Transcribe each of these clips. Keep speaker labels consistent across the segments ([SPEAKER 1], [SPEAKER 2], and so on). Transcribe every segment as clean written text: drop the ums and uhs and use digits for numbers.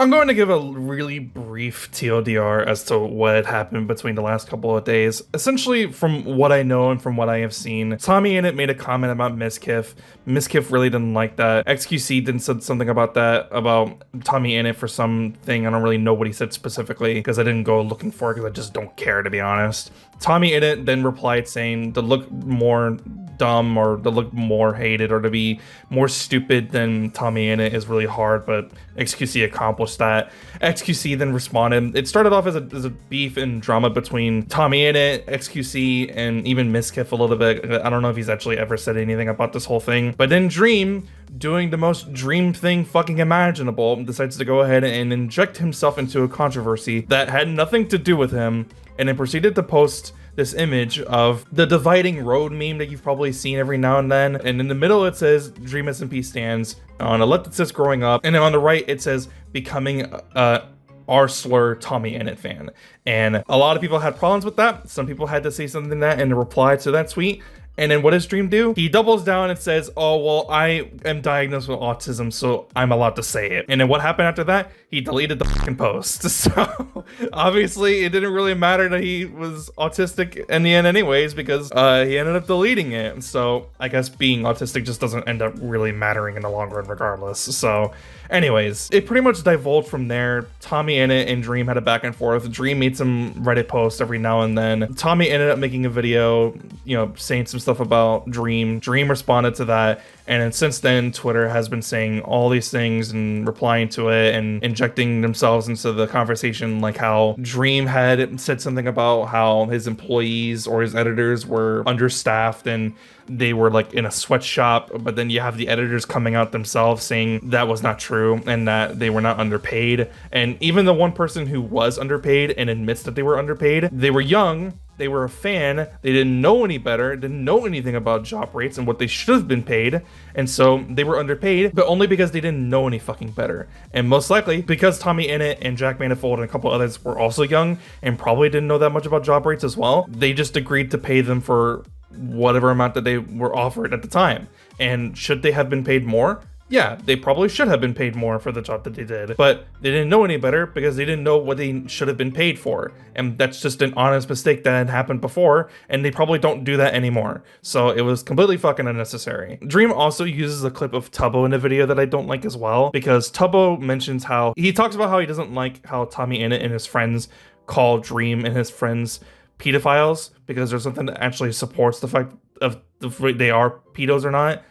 [SPEAKER 1] I'm going to give a really brief TLDR as to what happened between the last couple of days. Essentially, from what I know and from what I have seen, Tommyinnit made a comment about Mizkif. Mizkif really didn't like that. XQC then said something about that, about Tommyinnit for something. I don't really know what he said specifically because I didn't go looking for it because I just don't care, to be honest. Tommyinnit then replied saying to look more dumb or to look more hated or to be more stupid than Tommyinnit is really hard, but XQC accomplished that. XQC then responded. It started off as a beef and drama between Tommyinnit, XQC, and even Mizkif a little bit. I don't know if he's actually ever said anything about this whole thing, but then Dream, doing the most Dream thing fucking imaginable, decides to go ahead and inject himself into a controversy that had nothing to do with him, and then proceeded to post this image of the dividing road meme that you've probably seen every now and then. And in the middle it says dreamsmp stands. On the left it says growing up. And then on the right it says becoming r slur Tommyinnit fan. And a lot of people had problems with that. Some people had to say something to that in reply to that tweet. And then what does Dream do? He doubles down and says, oh, well, I am diagnosed with autism, so I'm allowed to say it. And then what happened after that? He deleted the fucking post. So obviously it didn't really matter that he was autistic in the end anyways, because he ended up deleting it. So I guess being autistic just doesn't end up really mattering in the long run regardless. So anyways, it pretty much divulged from there. Tommyinnit and Dream had a back and forth. Dream made some Reddit posts every now and then. Tommy ended up making a video, you know, saying some stuff about Dream. Dream responded to that, and then since then Twitter has been saying all these things and replying to it and injecting themselves into the conversation, like how Dream had said something about how his employees or his editors were understaffed and they were like in a sweatshop, but then you have the editors coming out themselves saying that was not true and that they were not underpaid. And even the one person who was underpaid and admits that they were underpaid, they were young, they were a fan, they didn't know any better, didn't know anything about job rates and what they should have been paid, and so they were underpaid, but only because they didn't know any fucking better. And most likely because Tommyinnit and Jack Manifold and a couple others were also young and probably didn't know that much about job rates as well, they just agreed to pay them for whatever amount that they were offered at the time. And should they have been paid more? Yeah, they probably should have been paid more for the job that they did, but they didn't know any better because they didn't know what they should have been paid for. And that's just an honest mistake that had happened before, and they probably don't do that anymore. So it was completely fucking unnecessary. Dream also uses a clip of Tubbo in the video that I don't like as well, because Tubbo mentions how he talks about how he doesn't like how Tommyinnit and his friends call Dream and his friends pedophiles, because there's something that actually supports the fact of they are pedos or not.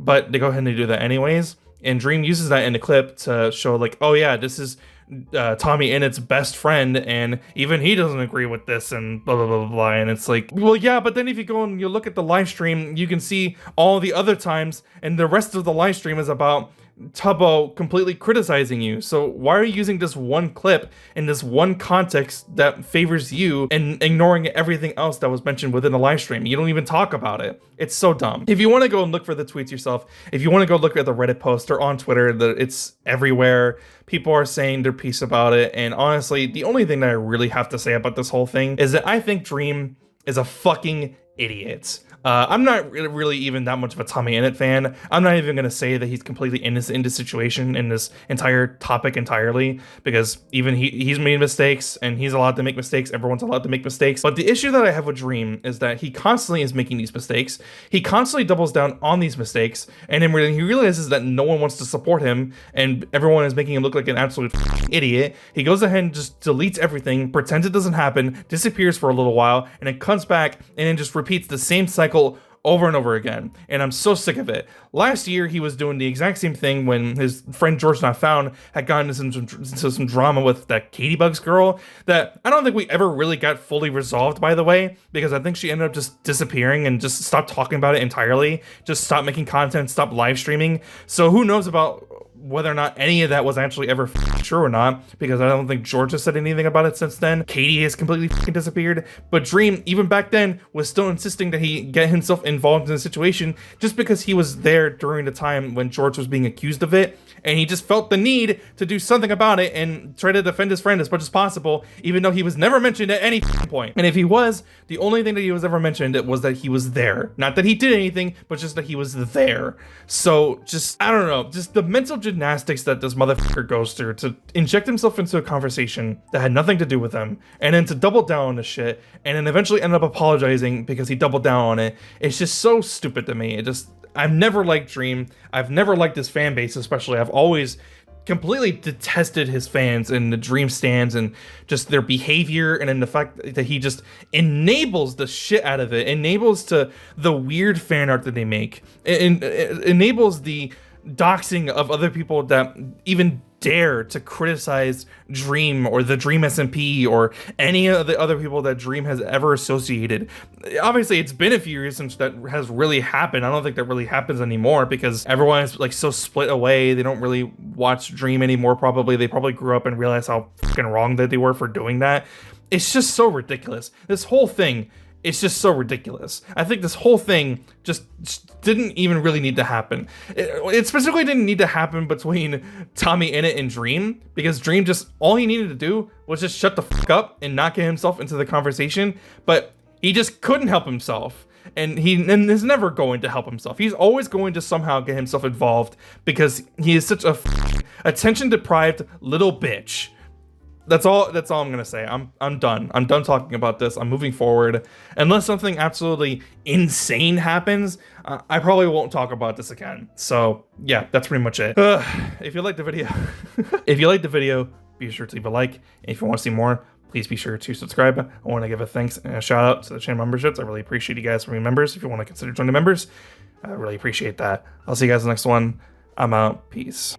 [SPEAKER 1] But they go ahead and they do that anyways. And Dream uses that in the clip to show like, oh yeah, this is Tommyinnit's best friend, and even he doesn't agree with this and blah, blah, blah, blah. And it's like, well, yeah, but then if you go and you look at the live stream, you can see all the other times, and the rest of the live stream is about Tubbo completely criticizing you. So why are you using this one clip in this one context that favors you and ignoring everything else that was mentioned within the live stream? You don't even talk about it. It's so dumb. If you want to go and look for the tweets yourself, if you want to go look at the Reddit post or on Twitter, it's everywhere. People are saying their piece about it. And honestly, the only thing that I really have to say about this whole thing is that I think Dream is a fucking idiot. I'm not really even that much of a Tommyinnit fan. I'm not even going to say that he's completely innocent in this situation, in this entire topic entirely, because even he's made mistakes and he's allowed to make mistakes. Everyone's allowed to make mistakes. But the issue that I have with Dream is that he constantly is making these mistakes. He constantly doubles down on these mistakes. And then when he realizes that no one wants to support him and everyone is making him look like an absolute idiot, he goes ahead and just deletes everything, pretends it doesn't happen, disappears for a little while, and then comes back and then just repeats the same cycle over and over again. And I'm so sick of it. Last year, he was doing the exact same thing when his friend George Not Found had gotten into some drama with that Katie Bugs girl that I don't think we ever really got fully resolved, by the way, because I think she ended up just disappearing and just stopped talking about it entirely, just stopped making content, stopped live streaming. So who knows about whether or not any of that was actually ever true or not, because I don't think George has said anything about it since then. Katie has completely disappeared, but Dream, even back then, was still insisting that he get himself involved in the situation just because he was there during the time when George was being accused of it, and he just felt the need to do something about it and try to defend his friend as much as possible, even though he was never mentioned at any point. And if he was, the only thing that he was ever mentioned was that he was there. Not that he did anything, but just that he was there. So just, I don't know, just the mental gymnastics that this motherfucker goes through to inject himself into a conversation that had nothing to do with him, and then to double down on the shit, and then eventually end up apologizing because he doubled down on it. It's just so stupid to me. I've never liked Dream. I've never liked his fan base, especially. I've always completely detested his fans and the Dream stands and just their behavior, and then the fact that he just enables the shit out of it, enables to the weird fan art that they make, and enables the doxing of other people that even dare to criticize Dream or the Dream SMP or any of the other people that Dream has ever associated. Obviously, it's been a few years since that has really happened. I don't think that really happens anymore because everyone is like so split away. They don't really watch Dream anymore, probably. They probably grew up and realized how fucking wrong that they were for doing that. It's just so ridiculous. This whole thing, it's just so ridiculous. I think this whole thing just didn't even really need to happen. It specifically didn't need to happen between Tommyinnit and Dream, because Dream just, all he needed to do was just shut the fuck up and not get himself into the conversation, but he just couldn't help himself. And is never going to help himself. He's always going to somehow get himself involved because he is such a attention-deprived little bitch. That's all I'm gonna say. I'm done. I'm done talking about this. I'm moving forward. Unless something absolutely insane happens, I probably won't talk about this again. So yeah, that's pretty much it. If you liked the video, be sure to leave a like. And if you want to see more, please be sure to subscribe. I want to give a thanks and a shout out to the channel memberships. I really appreciate you guys for being members. If you want to consider joining members, I really appreciate that. I'll see you guys in the next one. I'm out. Peace.